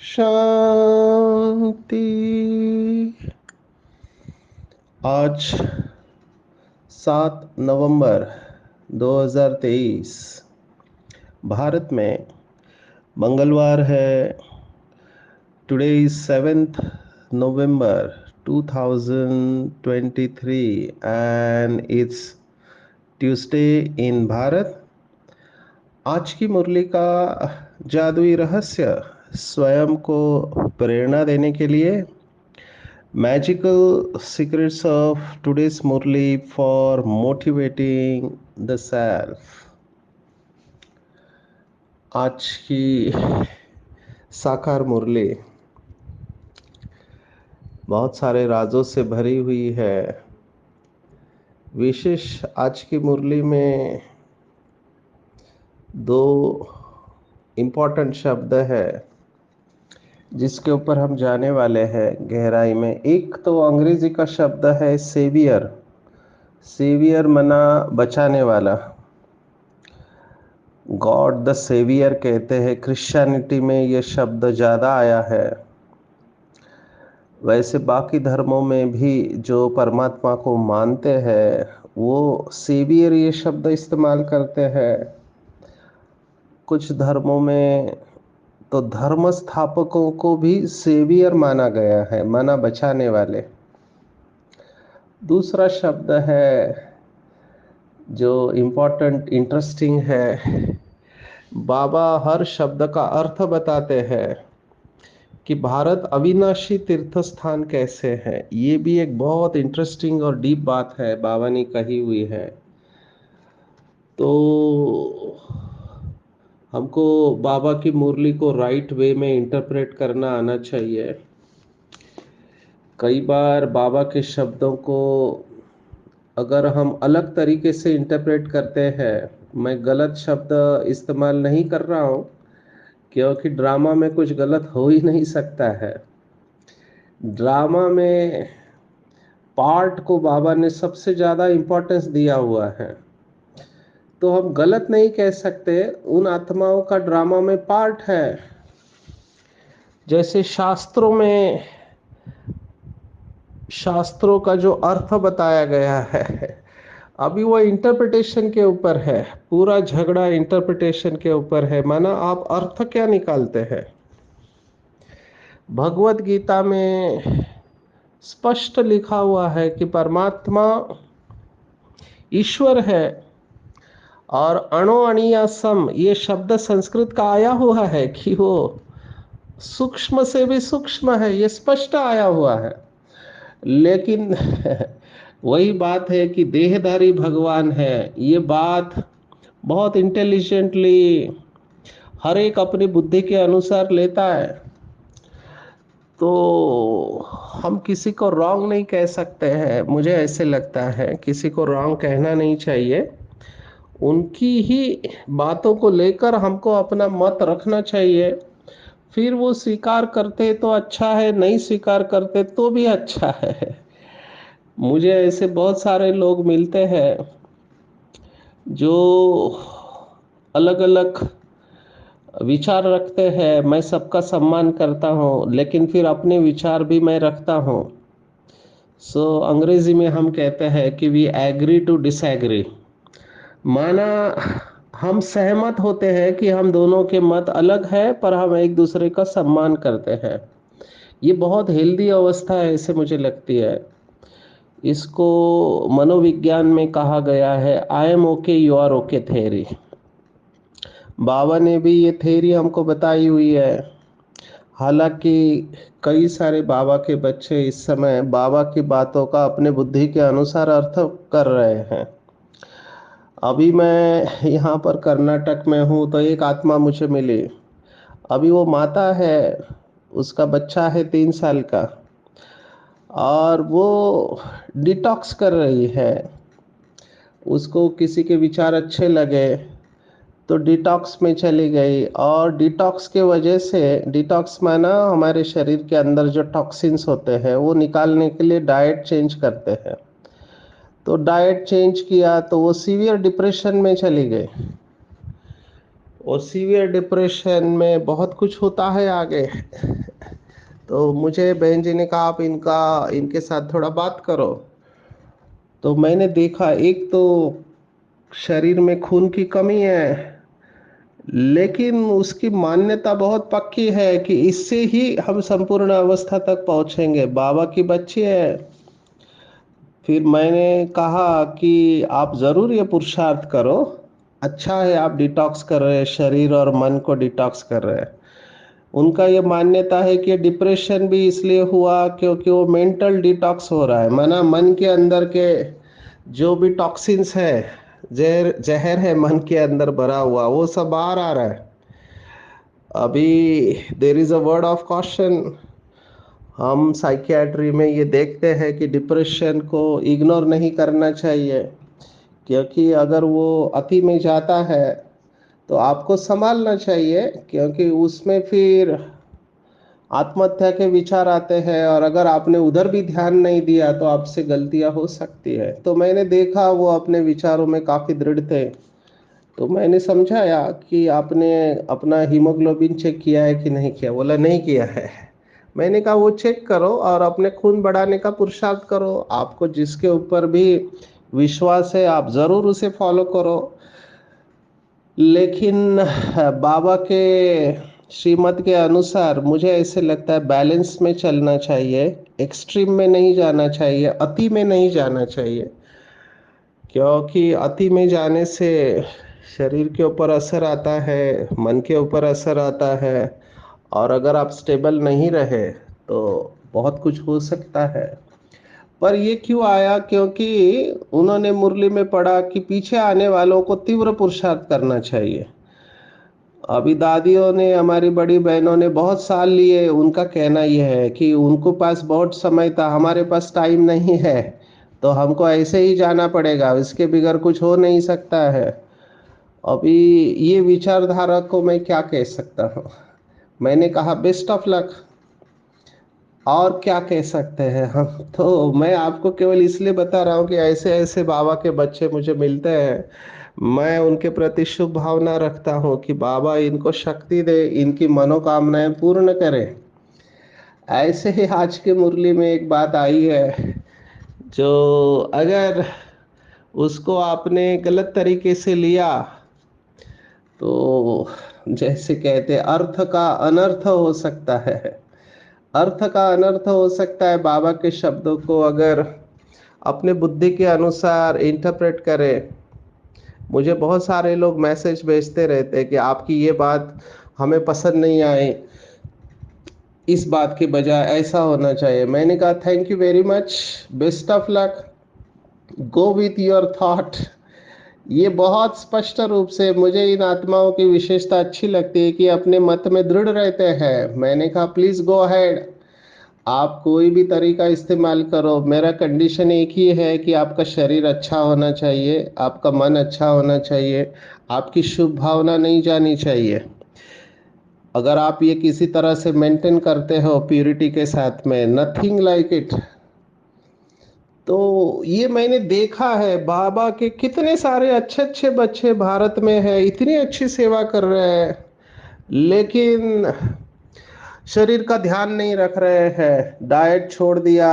शांति। आज 7 नवंबर 2023 भारत में मंगलवार है। Today is 7th November 2023 and it's Tuesday in Bharat. आज की मुरली का जादुई रहस्य स्वयं को प्रेरणा देने के लिए magical secrets of todays Murli for motivating the self. आज की साकार मुरली बहुत सारे राजों से भरी हुई है। विशेष आज की मुरली में दो इम्पोर्टेंट शब्द है जिसके ऊपर हम जाने वाले हैं गहराई में। एक तो अंग्रेजी का शब्द है सेवियर। सेवियर मना बचाने वाला, गॉड द सेवियर कहते हैं। क्रिश्चियनिटी में ये शब्द ज़्यादा आया है। वैसे बाकी धर्मों में भी जो परमात्मा को मानते हैं वो सेवियर ये शब्द इस्तेमाल करते हैं। कुछ धर्मों में तो धर्म स्थापकों को भी सेवियर माना गया है, माना बचाने वाले। दूसरा शब्द है जो इम्पोर्टेंट इंटरेस्टिंग है, बाबा हर शब्द का अर्थ बताते हैं कि भारत अविनाशी तीर्थ स्थान कैसे है। ये भी एक बहुत इंटरेस्टिंग और डीप बात है, बाबा ने कही हुई है। तो हमको बाबा की मुरली को राइट वे में इंटरप्रेट करना आना चाहिए। कई बार बाबा के शब्दों को अगर हम अलग तरीके से इंटरप्रेट करते हैं, मैं गलत शब्द इस्तेमाल नहीं कर रहा हूँ क्योंकि ड्रामा में कुछ गलत हो ही नहीं सकता है। ड्रामा में पार्ट को बाबा ने सबसे ज़्यादा इम्पोर्टेंस दिया हुआ है, तो हम गलत नहीं कह सकते। उन आत्माओं का ड्रामा में पार्ट है। जैसे शास्त्रों का जो अर्थ बताया गया है, अभी वो इंटरप्रिटेशन के ऊपर है। पूरा झगड़ा इंटरप्रिटेशन के ऊपर है, माना आप अर्थ क्या निकालते हैं। भगवत गीता में स्पष्ट लिखा हुआ है कि परमात्मा ईश्वर है और अणो अणिया सम ये शब्द संस्कृत का आया हुआ है कि वो सूक्ष्म से भी सूक्ष्म है, ये स्पष्ट आया हुआ है। लेकिन वही बात है कि देहधारी भगवान है, ये बात बहुत इंटेलिजेंटली हर एक अपनी बुद्धि के अनुसार लेता है। तो हम किसी को रॉन्ग नहीं कह सकते हैं। मुझे ऐसे लगता है किसी को रॉन्ग कहना नहीं चाहिए। उनकी ही बातों को लेकर हमको अपना मत रखना चाहिए। फिर वो स्वीकार करते तो अच्छा है, नहीं स्वीकार करते तो भी अच्छा है। मुझे ऐसे बहुत सारे लोग मिलते हैं जो अलग अलग विचार रखते हैं। मैं सबका सम्मान करता हूँ, लेकिन फिर अपने विचार भी मैं रखता हूँ। अंग्रेजी में हम कहते हैं कि वी एग्री टू डिसएग्री। माना हम सहमत होते हैं कि हम दोनों के मत अलग है, पर हम एक दूसरे का सम्मान करते हैं। ये बहुत हेल्दी अवस्था है, ऐसे मुझे लगती है। इसको मनोविज्ञान में कहा गया है I am okay you are okay theory. बाबा ने भी ये थ्योरी हमको बताई हुई है। हालांकि कई सारे बाबा के बच्चे इस समय बाबा की बातों का अपने बुद्धि के अनुसार अर्थ कर रहे हैं। अभी मैं यहाँ पर कर्नाटक में हूँ तो एक आत्मा मुझे मिली। अभी वो माता है, उसका बच्चा है 3 साल का। और वो डिटॉक्स कर रही है। उसको किसी के विचार अच्छे लगे तो डिटॉक्स में चली गई, और डिटॉक्स के वजह से, डिटॉक्स माना हमारे शरीर के अंदर जो टॉक्सिन्स होते हैं वो निकालने के लिए डाइट चेंज करते हैं। तो डाइट चेंज किया तो वो सीवियर डिप्रेशन में चली गई। और सीवियर डिप्रेशन में बहुत कुछ होता है आगे। तो मुझे बहन जी ने कहा आप इनके साथ थोड़ा बात करो। तो मैंने देखा, एक तो शरीर में खून की कमी है, लेकिन उसकी मान्यता बहुत पक्की है कि इससे ही हम संपूर्ण अवस्था तक पहुंचेंगे, बाबा की बच्ची है। फिर मैंने कहा कि आप ज़रूर ये पुरुषार्थ करो, अच्छा है आप डिटॉक्स कर रहे हैं, शरीर और मन को डिटॉक्स कर रहे हैं। उनका ये मान्यता है कि डिप्रेशन भी इसलिए हुआ क्योंकि वो मेंटल डिटॉक्स हो रहा है, माना मन के अंदर के जो भी टॉक्सिन्स है, जहर जहर है मन के अंदर भरा हुआ, वो सब बाहर आ रहा है। अभी there is a word of caution. हम साइकियाट्री में ये देखते हैं कि डिप्रेशन को इग्नोर नहीं करना चाहिए, क्योंकि अगर वो अति में जाता है तो आपको संभालना चाहिए, क्योंकि उसमें फिर आत्महत्या के विचार आते हैं, और अगर आपने उधर भी ध्यान नहीं दिया तो आपसे गलतियां हो सकती है। तो मैंने देखा वो अपने विचारों में काफ़ी दृढ़ थे। तो मैंने समझाया कि आपने अपना हीमोग्लोबिन चेक किया है कि नहीं किया। बोला नहीं किया है। मैंने कहा वो चेक करो और अपने खून बढ़ाने का पुरुषार्थ करो। आपको जिसके ऊपर भी विश्वास है आप ज़रूर उसे फॉलो करो, लेकिन बाबा के श्रीमत के अनुसार मुझे ऐसे लगता है बैलेंस में चलना चाहिए, एक्सट्रीम में नहीं जाना चाहिए, अति में नहीं जाना चाहिए। क्योंकि अति में जाने से शरीर के ऊपर असर आता है, मन के ऊपर असर आता है, और अगर आप स्टेबल नहीं रहे तो बहुत कुछ हो सकता है। पर ये क्यों आया? क्योंकि उन्होंने मुरली में पढ़ा कि पीछे आने वालों को तीव्र पुरुषार्थ करना चाहिए। अभी दादियों ने, हमारी बड़ी बहनों ने बहुत साल लिए, उनका कहना यह है कि उनको पास बहुत समय था, हमारे पास टाइम नहीं है, तो हमको ऐसे ही जाना पड़ेगा, इसके बगैर कुछ हो नहीं सकता है। अभी ये विचारधारा को मैं क्या कह सकता हूँ? मैंने कहा बेस्ट ऑफ लक, और क्या कह सकते हैं हम। तो मैं आपको केवल इसलिए बता रहा हूँ कि ऐसे ऐसे बाबा के बच्चे मुझे मिलते हैं। मैं उनके प्रति शुभ भावना रखता हूँ कि बाबा इनको शक्ति दे, इनकी मनोकामनाएं पूर्ण करे। ऐसे ही आज की मुरली में एक बात आई है, जो अगर उसको आपने गलत तरीके से लिया तो जैसे कहते हैं अर्थ का अनर्थ हो सकता है। अर्थ का अनर्थ हो सकता है। बाबा के शब्दों को अगर अपने बुद्धि के अनुसार इंटरप्रेट करें। मुझे बहुत सारे लोग मैसेज भेजते रहते हैं कि आपकी ये बात हमें पसंद नहीं आई, इस बात के बजाय ऐसा होना चाहिए। मैंने कहा thank you very much, best of luck, go with your thought. ये बहुत स्पष्ट रूप से मुझे इन आत्माओं की विशेषता अच्छी लगती है कि अपने मत में दृढ़ रहते हैं। मैंने कहा प्लीज गो अहेड, आप कोई भी तरीका इस्तेमाल करो, मेरा कंडीशन एक ही है कि आपका शरीर अच्छा होना चाहिए, आपका मन अच्छा होना चाहिए, आपकी शुभ भावना नहीं जानी चाहिए। अगर आप ये किसी तरह से मेंटेन करते हो प्यूरिटी के साथ में, नथिंग लाइक इट। तो ये मैंने देखा है, बाबा के कितने सारे अच्छे अच्छे बच्चे भारत में हैं, इतनी अच्छी सेवा कर रहे हैं, लेकिन शरीर का ध्यान नहीं रख रहे हैं, डाइट छोड़ दिया।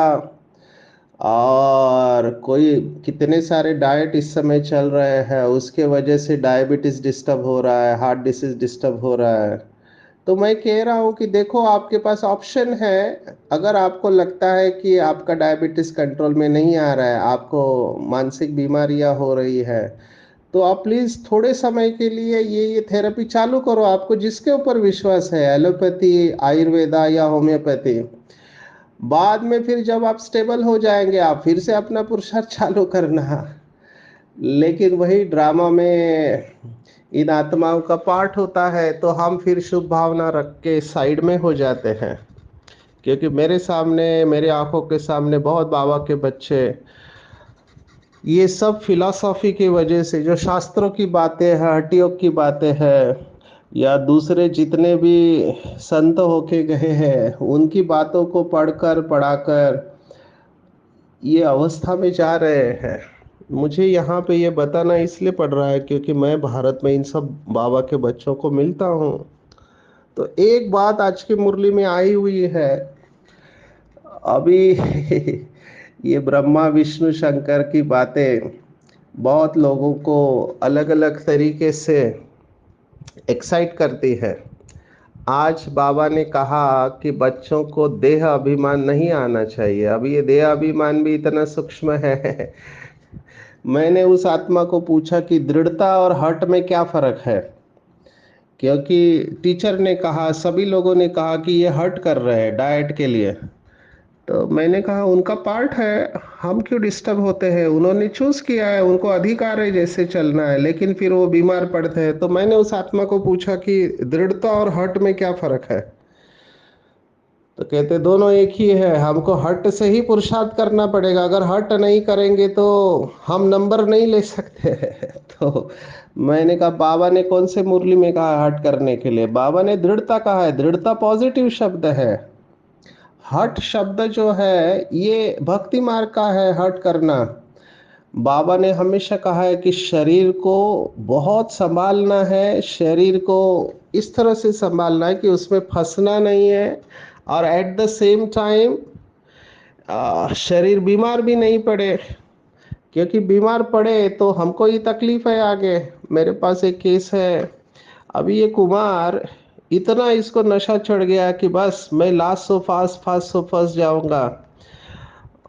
और कोई कितने सारे डाइट इस समय चल रहे हैं, उसके वजह से डायबिटीज डिस्टर्ब हो रहा है, हार्ट डिसीज डिस्टर्ब हो रहा है। तो मैं कह रहा हूँ कि देखो आपके पास ऑप्शन है। अगर आपको लगता है कि आपका डायबिटीज कंट्रोल में नहीं आ रहा है, आपको मानसिक बीमारियां हो रही है, तो आप प्लीज थोड़े समय के लिए ये थेरेपी चालू करो। आपको जिसके ऊपर विश्वास है, एलोपैथी, आयुर्वेदा या होम्योपैथी। बाद में फिर जब आप स्टेबल हो जाएंगे आप फिर से अपना पुरुषार्थ चालू करना। लेकिन वही ड्रामा में इन आत्माओं का पार्ट होता है, तो हम फिर शुभ भावना रख के साइड में हो जाते हैं। क्योंकि मेरे सामने, मेरे आंखों के सामने बहुत बाबा के बच्चे ये सब फिलॉसफी की वजह से, जो शास्त्रों की बातें हैं, हटियोग की बातें हैं, या दूसरे जितने भी संत होके गए हैं उनकी बातों को पढ़कर पढ़ाकर ये अवस्था में जा रहे हैं। मुझे यहाँ पे ये बताना इसलिए पड़ रहा है क्योंकि मैं भारत में इन सब बाबा के बच्चों को मिलता हूँ। तो एक बात आज की मुरली में आई हुई है, अभी ये ब्रह्मा विष्णु शंकर की बातें बहुत लोगों को अलग अलग तरीके से एक्साइट करती है। आज बाबा ने कहा कि बच्चों को देह अभिमान नहीं आना चाहिए। अभी ये देह अभिमान भी इतना सूक्ष्म है। मैंने उस आत्मा को पूछा कि दृढ़ता और हठ में क्या फर्क है, क्योंकि टीचर ने कहा, सभी लोगों ने कहा कि ये हट कर रहे हैं डाइट के लिए। तो मैंने कहा उनका पार्ट है, हम क्यों डिस्टर्ब होते हैं, उन्होंने चूज किया है, उनको अधिकार है जैसे चलना है, लेकिन फिर वो बीमार पड़ते हैं। तो मैंने उस आत्मा को पूछा कि दृढ़ता और हट में क्या फर्क है। तो कहते दोनों एक ही है, हमको हट से ही पुरुषार्थ करना पड़ेगा, अगर हट नहीं करेंगे तो हम नंबर नहीं ले सकते। तो मैंने कहा बाबा ने कौन से मुरली में कहा हट करने के लिए, बाबा ने दृढ़ता कहा है। दृढ़ता पॉजिटिव शब्द है, हठ शब्द जो है ये भक्ति मार्ग का है, हट करना। बाबा ने हमेशा कहा है कि शरीर को बहुत संभालना है, शरीर को इस तरह से संभालना है कि उसमें फंसना नहीं है, और एट द सेम टाइम शरीर बीमार भी नहीं पड़े, क्योंकि बीमार पड़े तो हमको ही तकलीफ है आगे। मेरे पास एक केस है, अभी ये कुमार इतना इसको नशा चढ़ गया कि बस मैं लास्ट सो फंस जाऊंगा।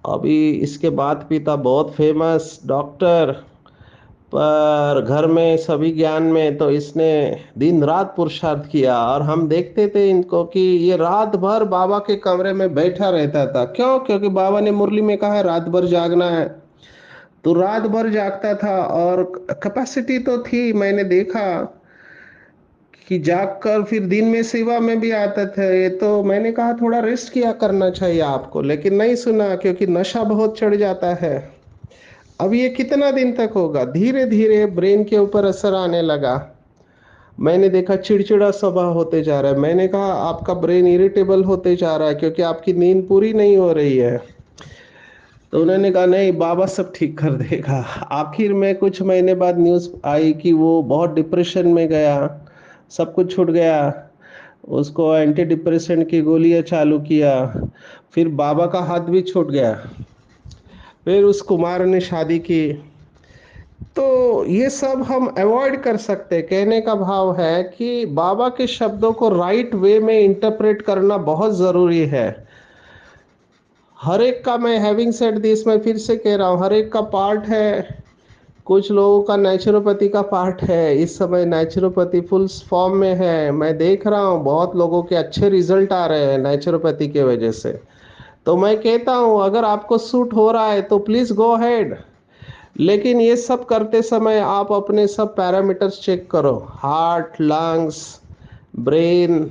अभी इसके माता पिता बहुत फेमस डॉक्टर, पर घर में सभी ज्ञान में तो इसने दिन रात पुरुषार्थ किया, और हम देखते थे इनको कि ये रात भर बाबा के कमरे में बैठा रहता था। क्यों? क्योंकि बाबा ने मुरली में कहा है रात भर जागना है, तो रात भर जागता था, और कैपेसिटी तो थी। मैंने देखा कि जागकर फिर दिन में सेवा में भी आता था ये। तो मैंने कहा थोड़ा रेस्ट किया करना चाहिए आपको, लेकिन नहीं सुना, क्योंकि नशा बहुत चढ़ जाता है। अब ये कितना दिन तक होगा? धीरे धीरे ब्रेन के ऊपर असर आने लगा। मैंने देखा चिड़चिड़ा स्वभाव होते जा रहा है। मैंने कहा आपका ब्रेन इरिटेबल होते जा रहा है क्योंकि आपकी नींद पूरी नहीं हो रही है। तो उन्होंने कहा नहीं, बाबा सब ठीक कर देगा। आखिर में कुछ महीने बाद न्यूज़ आई कि वो बहुत डिप्रेशन में गया, सब कुछ छूट गया, उसको एंटी डिप्रेसेंट की गोलियां चालू किया, फिर बाबा का हाथ भी छूट गया, फिर उस कुमार ने शादी की। तो ये सब हम अवॉइड कर सकते हैं। कहने का भाव है कि बाबा के शब्दों को राइट वे में इंटरप्रेट करना बहुत ज़रूरी है। हर एक का, मैं हैविंग सेड दिस, मैं फिर से कह रहा हूँ, हर एक का पार्ट है। कुछ लोगों का नेचुरोपैथी का पार्ट है, इस समय नेचुरोपैथी फुल फॉर्म में है। मैं देख रहा हूँ बहुत लोगों के अच्छे रिजल्ट आ रहे हैं नेचुरोपैथी के वजह से। तो मैं कहता हूँ अगर आपको सूट हो रहा है तो प्लीज़ गो हेड, लेकिन ये सब करते समय आप अपने सब पैरामीटर्स चेक करो, हार्ट, लंग्स, ब्रेन,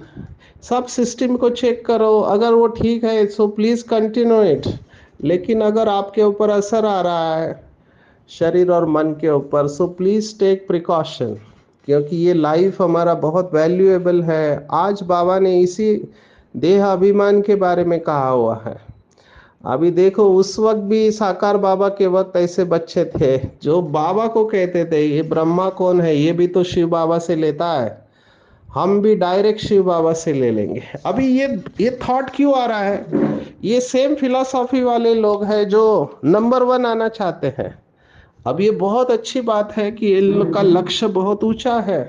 सब सिस्टम को चेक करो। अगर वो ठीक है सो प्लीज़ कंटिन्यू इट। लेकिन अगर आपके ऊपर असर आ रहा है शरीर और मन के ऊपर, सो प्लीज़ टेक प्रिकॉशन, क्योंकि ये लाइफ हमारा बहुत वैल्यूएबल है। आज बाबा ने इसी देह अभिमान के बारे में कहा हुआ है। अभी देखो उस वक्त भी साकार बाबा के वक्त ऐसे बच्चे थे जो बाबा को कहते थे ये ब्रह्मा कौन है, ये भी तो शिव बाबा से लेता है, हम भी डायरेक्ट शिव बाबा से ले लेंगे। अभी ये थॉट क्यों आ रहा है? ये सेम फिलॉसफी वाले लोग हैं जो नंबर वन आना चाहते हैं। अब ये बहुत अच्छी बात है कि इन लोग का लक्ष्य बहुत ऊंचा है,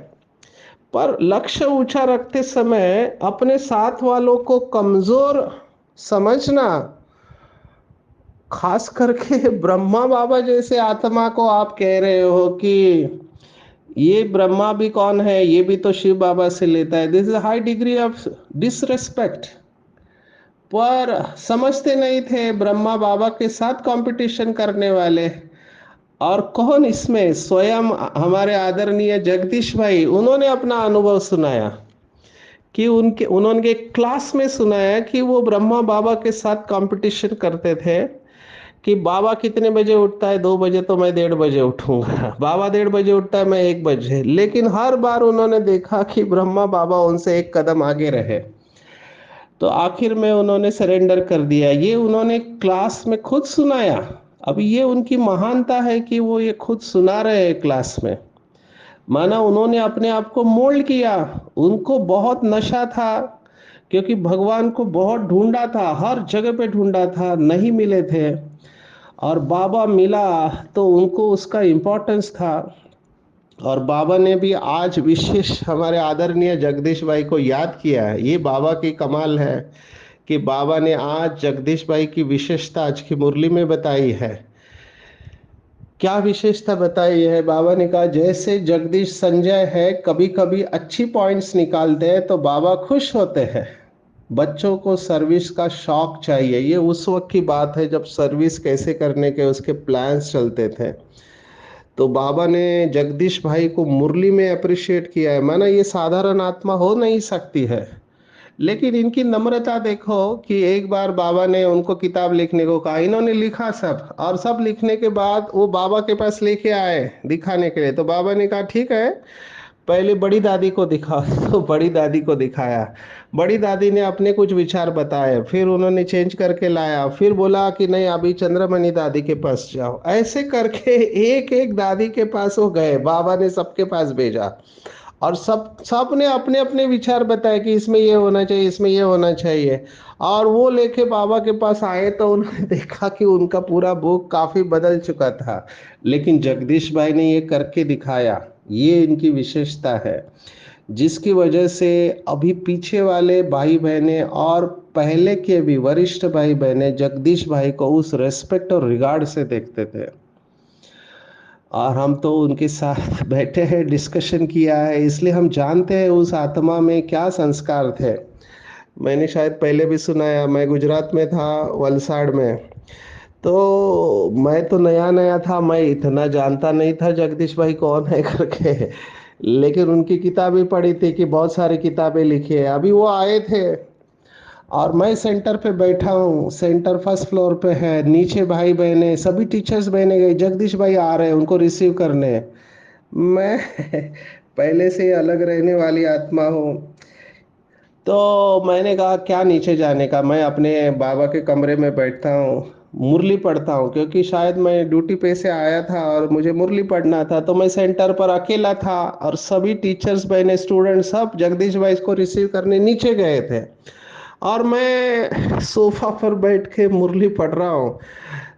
पर लक्ष्य ऊंचा रखते समय अपने साथ वालों को कमजोर समझना, खास करके ब्रह्मा बाबा जैसे आत्मा को आप कह रहे हो कि ये ब्रह्मा भी कौन है, ये भी तो शिव बाबा से लेता है, this is high degree of disrespect. पर समझते नहीं थे ब्रह्मा बाबा के साथ कंपटीशन करने वाले। और कौन इसमें, स्वयं हमारे आदरणीय जगदीश भाई, उन्होंने अपना अनुभव सुनाया कि उनके उन्होंने क्लास में सुनाया कि वो ब्रह्मा बाबा के साथ कंपटीशन करते थे कि बाबा कितने बजे उठता है, 2 बजे, तो मैं 1:30 बजे उठूंगा। बाबा 1:30 बजे उठता है, मैं 1 बजे। लेकिन हर बार उन्होंने देखा कि ब्रह्मा बाबा उनसे एक कदम आगे रहे। तो आखिर में उन्होंने सरेंडर कर दिया। ये उन्होंने क्लास में खुद सुनाया। अभी ये उनकी महानता है कि वो ये खुद सुना रहे हैं क्लास में। माना उन्होंने अपने आप को मोल्ड किया। उनको बहुत नशा था, क्योंकि भगवान को बहुत ढूंढा था, हर जगह पे ढूंढा था, नहीं मिले थे। और बाबा मिला तो उनको उसका इम्पोर्टेंस था। और बाबा ने भी आज विशेष हमारे आदरणीय जगदीश भाई को याद किया है। ये बाबा की कमाल है कि बाबा ने आज जगदीश भाई की विशेषता आज की मुरली में बताई है। क्या विशेषता बताई है? बाबा ने कहा जैसे जगदीश संजय है, कभी कभी अच्छी पॉइंट्स निकालते हैं तो बाबा खुश होते हैं। बच्चों को सर्विस का शौक चाहिए। ये उस वक्त की बात है जब सर्विस कैसे करने के उसके प्लान्स चलते थे। तो बाबा ने जगदीश भाई को मुरली में अप्रिशिएट किया है। माना ये साधारण आत्मा हो नहीं सकती है, लेकिन इनकी नम्रता देखो कि एक बार बाबा ने उनको किताब लिखने को कहा, इन्होंने लिखा सब, और सब लिखने के बाद वो बाबा के पास लेके आए दिखाने के लिए। तो बाबा ने कहा ठीक है, पहले बड़ी दादी को दिखाओ। तो बड़ी दादी को दिखाया। बड़ी दादी ने अपने कुछ विचार बताए, फिर उन्होंने चेंज करके लाया, फिर बोला कि नहीं अभी चंद्रमणि दादी के पास जाओ। ऐसे करके एक एक दादी के पास वो गए, बाबा ने सबके पास भेजा। और सब ने अपने अपने विचार बताए कि इसमें ये होना चाहिए, इसमें ये होना चाहिए। और वो लेके बाबा के पास आए तो उन्होंने देखा कि उनका पूरा बुक काफी बदल चुका था। लेकिन जगदीश भाई ने ये करके दिखाया। ये इनकी विशेषता है, जिसकी वजह से अभी पीछे वाले भाई बहने और पहले के भी वरिष्ठ भाई बहने जगदीश भाई को उस रेस्पेक्ट और रिगार्ड से देखते थे। और हम तो उनके साथ बैठे हैं, डिस्कशन किया है, इसलिए हम जानते हैं उस आत्मा में क्या संस्कार थे। मैंने शायद पहले भी सुनाया, मैं गुजरात में था, वलसाड़ में। तो मैं तो नया नया था, मैं इतना जानता नहीं था जगदीश भाई कौन है करके। लेकिन उनकी किताबें पढ़ी थी कि बहुत सारी किताबें लिखी है। अभी वो आए थे और मैं सेंटर पे बैठा हूँ। सेंटर फर्स्ट फ्लोर पे है, नीचे भाई बहने सभी टीचर्स बहने गए, जगदीश भाई आ रहे हैं उनको रिसीव करने। मैं पहले से ही अलग रहने वाली आत्मा हूँ। तो मैंने कहा क्या नीचे जाने का, मैं अपने बाबा के कमरे में बैठता हूँ, मुरली पढ़ता हूँ, क्योंकि शायद मैं ड्यूटी पे से आया था और मुझे मुरली पढ़ना था। तो मैं सेंटर पर अकेला था और सभी टीचर्स बहने स्टूडेंट सब जगदीश भाई को रिसीव करने नीचे गए थे। और मैं सोफा पर बैठ के मुरली पढ़ रहा हूँ।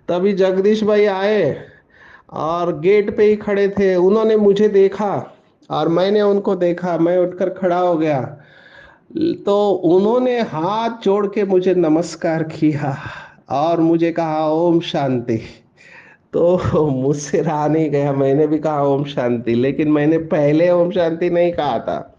तभी जगदीश भाई आए और गेट पे ही खड़े थे। उन्होंने मुझे देखा और मैंने उनको देखा। मैं उठकर खड़ा हो गया। तो उन्होंने हाथ जोड़ के मुझे नमस्कार किया और मुझे कहा ओम शांति। तो मुझसे रहा नहीं गया, मैंने भी कहा ओम शांति। लेकिन मैंने पहले ओम शांति नहीं कहा था।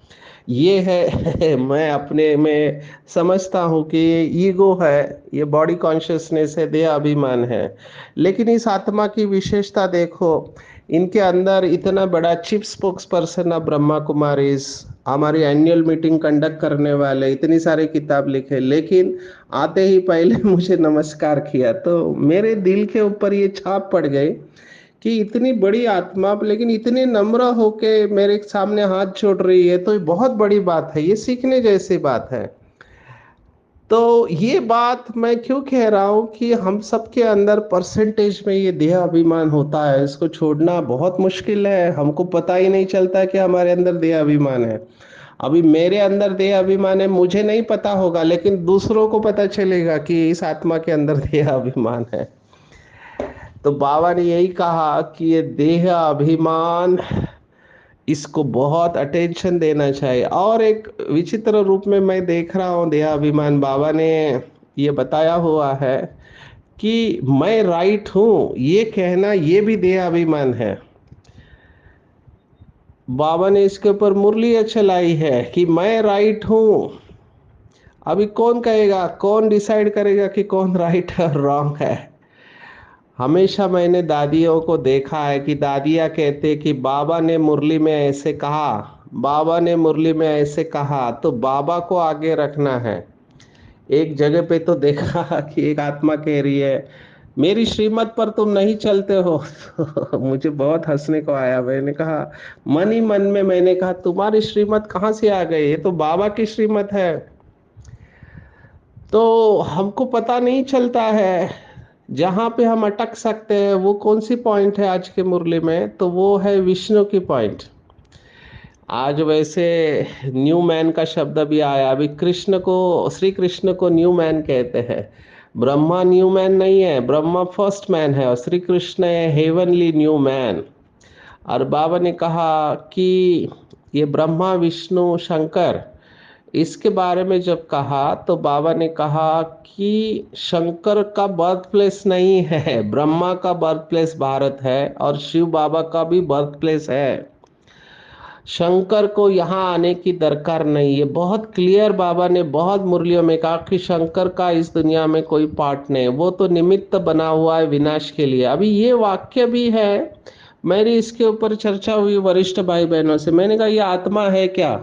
ये है मैं अपने में समझता हूँ कि ये ईगो है, ये बॉडी कॉन्शियसनेस है, देह अभिमान है। लेकिन इस आत्मा की विशेषता देखो, इनके अंदर इतना बड़ा chief spokes person of Brahma Kumaris, हमारी एनुअल मीटिंग कंडक्ट करने वाले, इतनी सारी किताब लिखे, लेकिन आते ही पहले मुझे नमस्कार किया। तो मेरे दिल के ऊपर ये छाप पड़ गई कि इतनी बड़ी आत्मा लेकिन इतने नम्र होके मेरे सामने हाथ जोड़ रही है, तो ये बहुत बड़ी बात है, ये सीखने जैसी बात है। तो ये बात मैं क्यों कह रहा हूं कि हम सबके अंदर परसेंटेज में ये देह अभिमान होता है, इसको छोड़ना बहुत मुश्किल है। हमको पता ही नहीं चलता कि हमारे अंदर देह अभिमान है। अभी मेरे अंदर देह अभिमान है, मुझे नहीं पता होगा, लेकिन दूसरों को पता चलेगा कि इस आत्मा के अंदर देह अभिमान है। तो बाबा ने यही कहा कि ये देह अभिमान, इसको बहुत अटेंशन देना चाहिए। और एक विचित्र रूप में मैं देख रहा हूँ देह अभिमान, बाबा ने ये बताया हुआ है कि मैं राइट हूँ, ये कहना ये भी देह अभिमान है। बाबा ने इसके ऊपर मुरली चलाई है कि मैं राइट हूँ। अभी कौन कहेगा, कौन डिसाइड करेगा कि कौन राइट है और रॉन्ग है? हमेशा मैंने दादियों को देखा है कि दादियाँ कहते कि बाबा ने मुरली में ऐसे कहा बाबा ने मुरली में ऐसे कहा तो बाबा को आगे रखना है। एक जगह पे तो देखा कि एक आत्मा कह रही है मेरी श्रीमत पर तुम नहीं चलते हो। तो मुझे बहुत हंसने को आया। मैंने कहा मन ही मन में, मैंने कहा तुम्हारी श्रीमत कहाँ से आ गई, ये तो बाबा की श्रीमत है। तो हमको पता नहीं चलता है। जहां पे हम अटक सकते हैं वो कौन सी पॉइंट है आज के मुरली में, तो वो है विष्णु की पॉइंट। आज वैसे न्यू मैन का शब्द भी आया। अभी कृष्ण को, श्री कृष्ण को न्यू मैन कहते हैं। ब्रह्मा न्यू मैन नहीं है, ब्रह्मा फर्स्ट मैन है और श्री कृष्ण है हेवनली न्यू मैन। और बाबा ने कहा कि ये ब्रह्मा विष्णु शंकर, इसके बारे में जब कहा तो बाबा ने कहा कि शंकर का बर्थ प्लेस नहीं है, ब्रह्मा का बर्थ प्लेस भारत है और शिव बाबा का भी बर्थ प्लेस है। शंकर को यहाँ आने की दरकार नहीं है। बहुत क्लियर बाबा ने बहुत मुरलियों में कहा कि शंकर का इस दुनिया में कोई पार्ट नहीं, वो तो निमित्त बना हुआ है विनाश के लिए। अभी ये वाक्य भी है, मेरी इसके ऊपर चर्चा हुई वरिष्ठ भाई बहनों से। मैंने कहा ये आत्मा है क्या,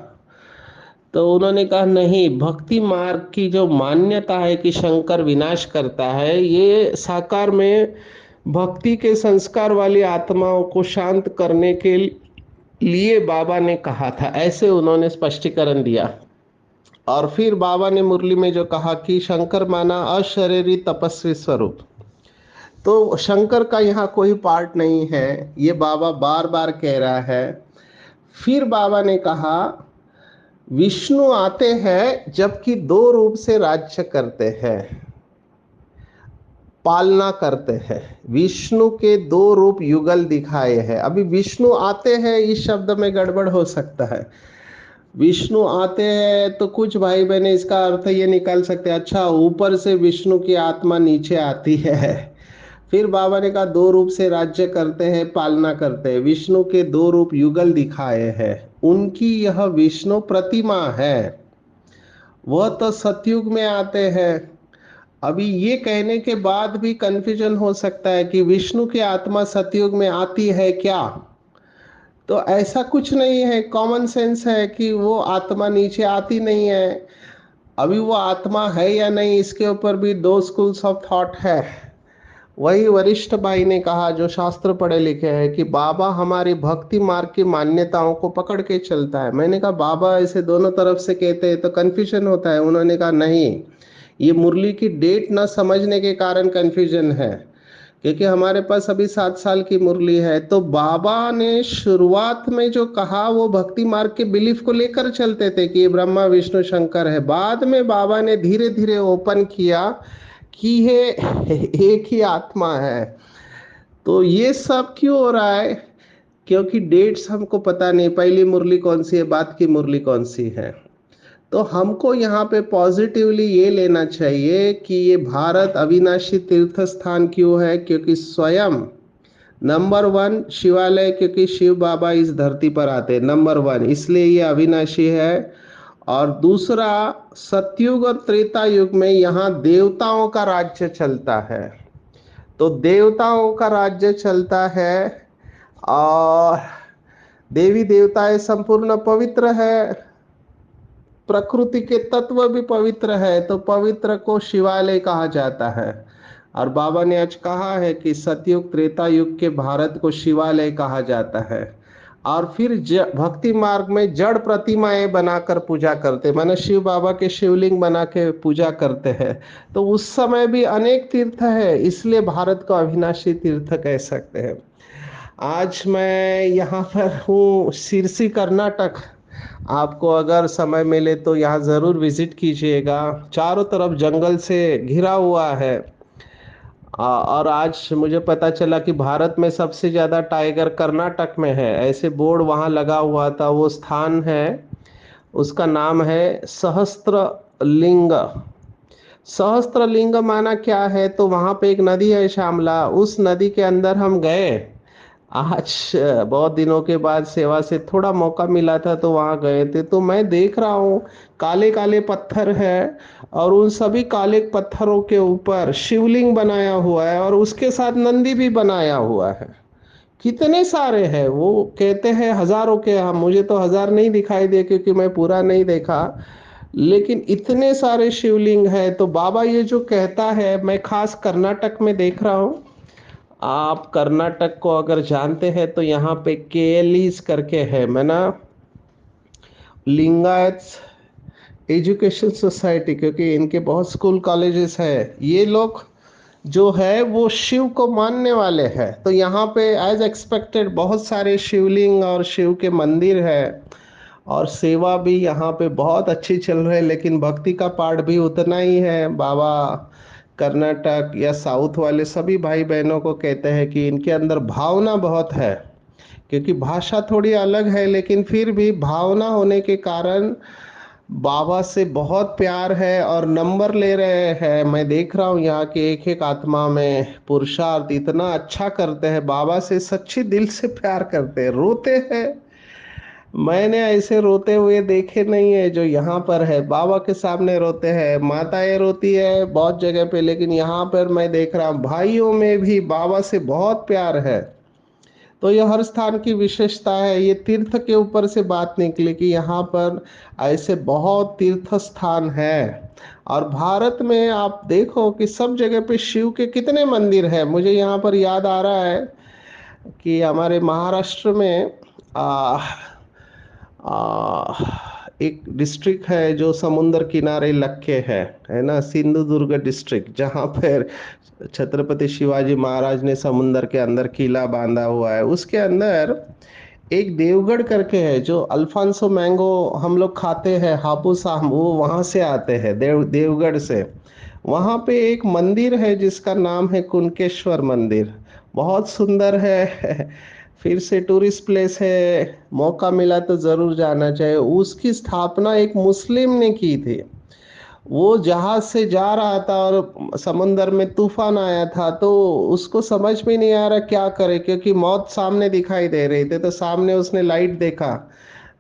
तो उन्होंने कहा नहीं, भक्ति मार्ग की जो मान्यता है कि शंकर विनाश करता है, ये साकार में भक्ति के संस्कार वाली आत्माओं को शांत करने के लिए बाबा ने कहा था, ऐसे उन्होंने स्पष्टीकरण दिया। और फिर बाबा ने मुरली में जो कहा कि शंकर माना अशरीरी तपस्वी स्वरूप, तो शंकर का यहाँ कोई पार्ट नहीं है, ये बाबा बार बार कह रहा है। फिर बाबा ने कहा विष्णु आते हैं जबकि दो रूप से राज्य करते हैं, पालना करते हैं। विष्णु के दो रूप युगल दिखाए हैं। अभी विष्णु आते हैं इस शब्द में गड़बड़ हो सकता है। विष्णु आते हैं तो कुछ भाई बहन इसका अर्थ ये निकाल सकते हैं, अच्छा ऊपर से विष्णु की आत्मा नीचे आती है। फिर बाबा ने कहा दो रूप से राज्य करते हैं, पालना करते हैं। विष्णु के दो रूप युगल दिखाए हैं, उनकी यह विष्णु प्रतिमा है, वह तो सतयुग में आते हैं। अभी ये कहने के बाद भी कंफ्यूजन हो सकता है कि विष्णु की आत्मा सतयुग में आती है क्या, तो ऐसा कुछ नहीं है। कॉमन सेंस है कि वो आत्मा नीचे आती नहीं है। अभी वो आत्मा है या नहीं, इसके ऊपर भी दो स्कूल्स ऑफ थॉट है। वही वरिष्ठ भाई ने कहा जो शास्त्र पढ़े लिखे हैं कि बाबा हमारी भक्ति मार्ग की मान्यताओं को पकड़ के चलता है। मैंने कहा बाबा ऐसे दोनों तरफ से कहते हैं तो कंफ्यूजन होता है। उन्होंने कहा नहीं, ये मुरली की डेट न समझने के कारण कंफ्यूजन है, क्योंकि हमारे पास अभी 7 साल की मुरली है। तो बाबा ने शुरुआत में जो कहा वो भक्ति मार्ग के बिलीफ को लेकर चलते थे कि ये ब्रह्मा विष्णु शंकर है। बाद में बाबा ने धीरे धीरे ओपन किया कि ये एक ही आत्मा है। तो ये सब क्यों हो रहा है, क्योंकि डेट्स हमको पता नहीं, पहली मुरली कौन सी है, बाद की मुरली कौन सी है। तो हमको यहाँ पे पॉजिटिवली ये लेना चाहिए कि ये भारत अविनाशी तीर्थ स्थान क्यों है, क्योंकि स्वयं नंबर वन शिवालय, क्योंकि शिव बाबा इस धरती पर आते हैं, नंबर वन, इसलिए ये अविनाशी है। और दूसरा, सतयुग और त्रेता युग में यहाँ देवताओं का राज्य चलता है, तो देवताओं का राज्य चलता है और देवी देवताएं संपूर्ण पवित्र है, प्रकृति के तत्व भी पवित्र है, तो पवित्र को शिवालय कहा जाता है। और बाबा ने आज कहा है कि सतयुग त्रेता युग के भारत को शिवालय कहा जाता है। और फिर भक्ति मार्ग में जड़ प्रतिमाएं बनाकर पूजा करते, माने शिव बाबा के शिवलिंग बना के पूजा करते हैं। तो उस समय भी अनेक तीर्थ है, इसलिए भारत को अविनाशी तीर्थ कह सकते हैं। आज मैं यहाँ पर हूँ शिरसी कर्नाटक। आपको अगर समय मिले तो यहाँ ज़रूर विजिट कीजिएगा। चारों तरफ जंगल से घिरा हुआ है। और आज मुझे पता चला कि भारत में सबसे ज़्यादा टाइगर कर्नाटक में है, ऐसे बोर्ड वहाँ लगा हुआ था। वो स्थान है, उसका नाम है सहस्त्र लिंग। सहस्त्र लिंग माना क्या है, तो वहाँ पे एक नदी है श्यामला, उस नदी के अंदर हम गए। आज बहुत दिनों के बाद सेवा से थोड़ा मौका मिला था तो वहां गए थे। तो मैं देख रहा हूँ काले काले पत्थर है और उन सभी काले पत्थरों के ऊपर शिवलिंग बनाया हुआ है और उसके साथ नंदी भी बनाया हुआ है। कितने सारे हैं, वो कहते हैं हजारों के, हम मुझे तो हजार नहीं दिखाई दे क्योंकि मैं पूरा नहीं देखा, लेकिन इतने सारे शिवलिंग है। तो बाबा ये जो कहता है, मैं खास कर्नाटक में देख रहा हूँ। आप कर्नाटक को अगर जानते हैं तो यहाँ पे केएलईस करके है, मैं ना, लिंगायत एजुकेशन सोसाइटी, क्योंकि इनके बहुत स्कूल कॉलेजेस है। ये लोग जो है वो शिव को मानने वाले हैं। तो यहाँ पे एज एक्सपेक्टेड बहुत सारे शिवलिंग और शिव के मंदिर है, और सेवा भी यहाँ पे बहुत अच्छी चल रही है। लेकिन भक्ति का पाठ भी उतना ही है। बाबा कर्नाटक या साउथ वाले सभी भाई बहनों को कहते हैं कि इनके अंदर भावना बहुत है, क्योंकि भाषा थोड़ी अलग है, लेकिन फिर भी भावना होने के कारण बाबा से बहुत प्यार है और नंबर ले रहे हैं। मैं देख रहा हूँ यहाँ के एक एक आत्मा में पुरुषार्थ इतना अच्छा करते हैं, बाबा से सच्ची दिल से प्यार करते हैं, रोते हैं। मैंने ऐसे रोते हुए देखे नहीं है जो यहाँ पर है। बाबा के सामने रोते हैं, माताएं रोती है बहुत जगह पे, लेकिन यहाँ पर मैं देख रहा हूँ भाइयों में भी बाबा से बहुत प्यार है। तो ये हर स्थान की विशेषता है। ये तीर्थ के ऊपर से बात निकली कि यहाँ पर ऐसे बहुत तीर्थ स्थान है। और भारत में आप देखो कि सब जगह पे शिव के कितने मंदिर है। मुझे यहाँ पर याद आ रहा है कि हमारे महाराष्ट्र में आ, एक डिस्ट्रिक्ट है जो समुद्र किनारे लग के है ना, सिंधुदुर्ग डिस्ट्रिक्ट, जहाँ पर छत्रपति शिवाजी महाराज ने समुद्र के अंदर किला बांधा हुआ है। उसके अंदर एक देवगढ़ करके है, जो अल्फांसो मैंगो हम लोग खाते हैं, हापुस आम, वो वहां से आते हैं, देवगढ़ से। वहां पे एक मंदिर है जिसका नाम है कुनकेश्वर मंदिर, बहुत सुंदर है। फिर से टूरिस्ट प्लेस है, मौका मिला तो जरूर जाना चाहिए। उसकी स्थापना एक मुस्लिम ने की थी। वो जहाज से जा रहा था और समंदर में तूफान आया था, तो उसको समझ में नहीं आ रहा क्या करे, क्योंकि मौत सामने दिखाई दे रही थी। तो सामने उसने लाइट देखा,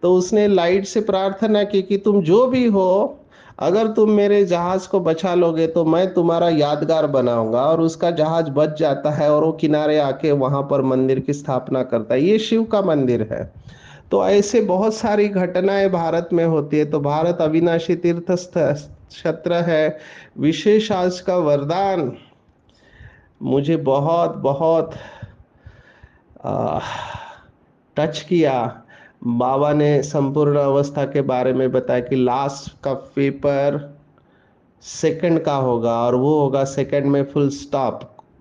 तो उसने लाइट से प्रार्थना की कि तुम जो भी हो, अगर तुम मेरे जहाज को बचा लोगे तो मैं तुम्हारा यादगार बनाऊंगा। और उसका जहाज बच जाता है और वो किनारे आके वहां पर मंदिर की स्थापना करता है। ये शिव का मंदिर है। तो ऐसे बहुत सारी घटनाएं भारत में होती है। तो भारत अविनाशी तीर्थ क्षेत्र है। विशेष आज का वरदान मुझे बहुत बहुत टच किया। बाबा ने संपूर्ण अवस्था के बारे में बताया कि लास्ट का पेपर सेकंड का होगा, और वो होगा सेकंड में फुल स्टॉप,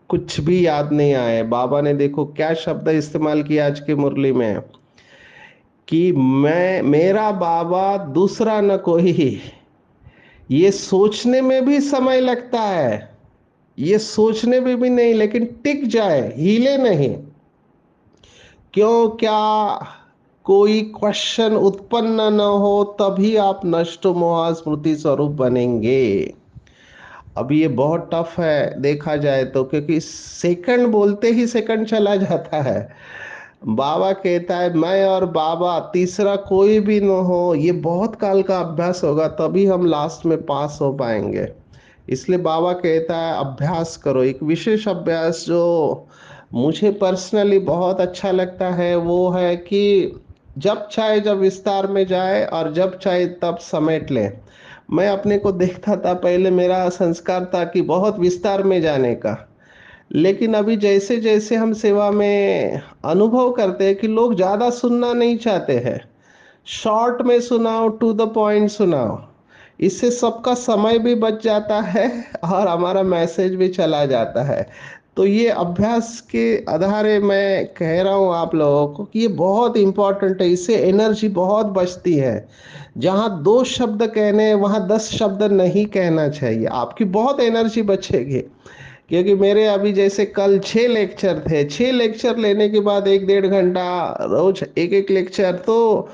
कुछ भी याद नहीं आए। बाबा ने देखो क्या शब्द इस्तेमाल किया आज की मुरली में, कि मैं, मेरा बाबा दूसरा न कोई। ये सोचने में भी समय लगता है, ये सोचने में भी नहीं, लेकिन टिक जाए, हिले नहीं। क्यों, क्या कोई क्वेश्चन उत्पन्न न हो, तभी आप नष्ट मोह स्मृति स्वरूप बनेंगे। अब ये बहुत टफ है देखा जाए तो, क्योंकि सेकंड बोलते ही सेकंड चला जाता है। बाबा कहता है मैं और बाबा, तीसरा कोई भी न हो। ये बहुत काल का अभ्यास होगा, तभी हम लास्ट में पास हो पाएंगे। इसलिए बाबा कहता है अभ्यास करो। एक विशेष अभ्यास जो मुझे पर्सनली बहुत अच्छा लगता है वो है कि जब चाहे जब विस्तार में जाए, और जब चाहे तब समेट ले। मैं अपने को देखता था, पहले मेरा संस्कार था कि बहुत विस्तार में जाने का, लेकिन अभी जैसे जैसे हम सेवा में अनुभव करते हैं कि लोग ज़्यादा सुनना नहीं चाहते हैं। शॉर्ट में सुनाओ, टू द पॉइंट सुनाओ। इससे सबका समय भी बच जाता है और हमारा मैसेज भी चला जाता है। तो ये अभ्यास के आधारे मैं कह रहा हूँ आप लोगों को कि ये बहुत इंपॉर्टेंट है। इससे एनर्जी बहुत बचती है। जहाँ 2 शब्द कहने हैं वहाँ 10 शब्द नहीं कहना चाहिए, आपकी बहुत एनर्जी बचेगी। क्योंकि मेरे अभी जैसे कल 6 लेक्चर थे, 6 लेक्चर लेने के बाद 1-1.5 घंटा रोज एक एक लेक्चर, तो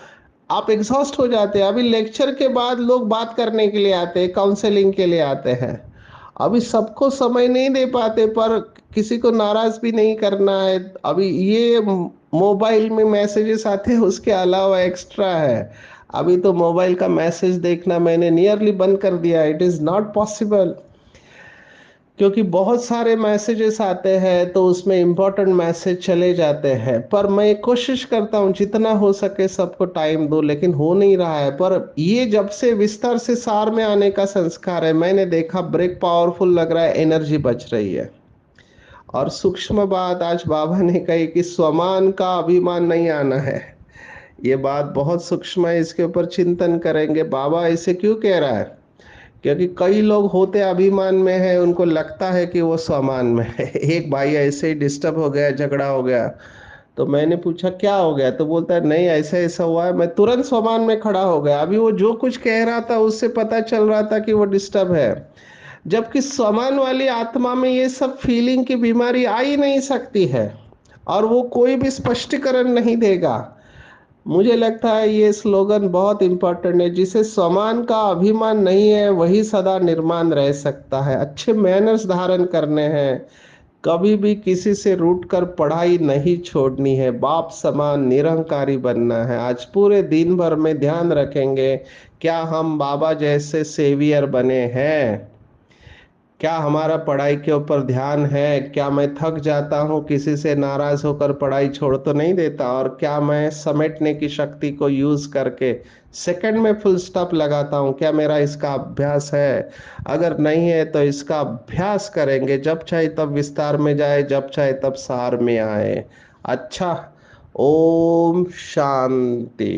आप एग्जॉस्ट हो जाते हैं। अभी लेक्चर के बाद लोग बात करने के लिए आते हैं, काउंसलिंग के लिए आते हैं। अभी सबको समय नहीं दे पाते, पर किसी को नाराज भी नहीं करना है। अभी ये मोबाइल में मैसेजेस आते हैं, उसके अलावा एक्स्ट्रा है। अभी तो मोबाइल का मैसेज देखना मैंने नियरली बंद कर दिया, इट इज नॉट पॉसिबल। क्योंकि बहुत सारे मैसेजेस आते हैं तो उसमें इम्पोर्टेंट मैसेज चले जाते हैं, पर मैं कोशिश करता हूँ जितना हो सके सबको टाइम दो, लेकिन हो नहीं रहा है। पर ये जब से विस्तार से सार में आने का संस्कार है, मैंने देखा ब्रेक पावरफुल लग रहा है, एनर्जी बच रही है। और सूक्ष्म बात आज बाबा ने कही कि स्वमान का अभिमान नहीं आना है। ये बात बहुत सूक्ष्म है, इसके ऊपर चिंतन करेंगे बाबा ऐसे क्यों कह रहा है। क्योंकि कई लोग होते अभिमान में है, उनको लगता है कि वो स्वमान में है। एक भाई ऐसे ही डिस्टर्ब हो गया, झगड़ा हो गया, तो मैंने पूछा क्या हो गया, तो बोलता है नहीं ऐसा ऐसा हुआ है, मैं तुरंत स्वमान में खड़ा हो गया। अभी वो जो कुछ कह रहा था उससे पता चल रहा था कि वो डिस्टर्ब है। जबकि स्वमान वाली आत्मा में ये सब फीलिंग की बीमारी आ ही नहीं सकती है, और वो कोई भी स्पष्टीकरण नहीं देगा। मुझे लगता है ये स्लोगन बहुत इंपॉर्टेंट है, जिसे समान का अभिमान नहीं है वही सदा निर्माण रह सकता है। अच्छे मैनर्स धारण करने हैं, कभी भी किसी से रूठ कर पढ़ाई नहीं छोड़नी है, बाप समान निरहंकारी बनना है। आज पूरे दिन भर में ध्यान रखेंगे, क्या हम बाबा जैसे सेवियर बने हैं? क्या हमारा पढ़ाई के ऊपर ध्यान है? क्या मैं थक जाता हूँ किसी से नाराज होकर पढ़ाई छोड़ तो नहीं देता? और क्या मैं समेटने की शक्ति को यूज करके सेकंड में फुल स्टॉप लगाता हूँ? क्या मेरा इसका अभ्यास है? अगर नहीं है तो इसका अभ्यास करेंगे, जब चाहे तब विस्तार में जाए, जब चाहे तब सार में आए। अच्छा, ओम शांति।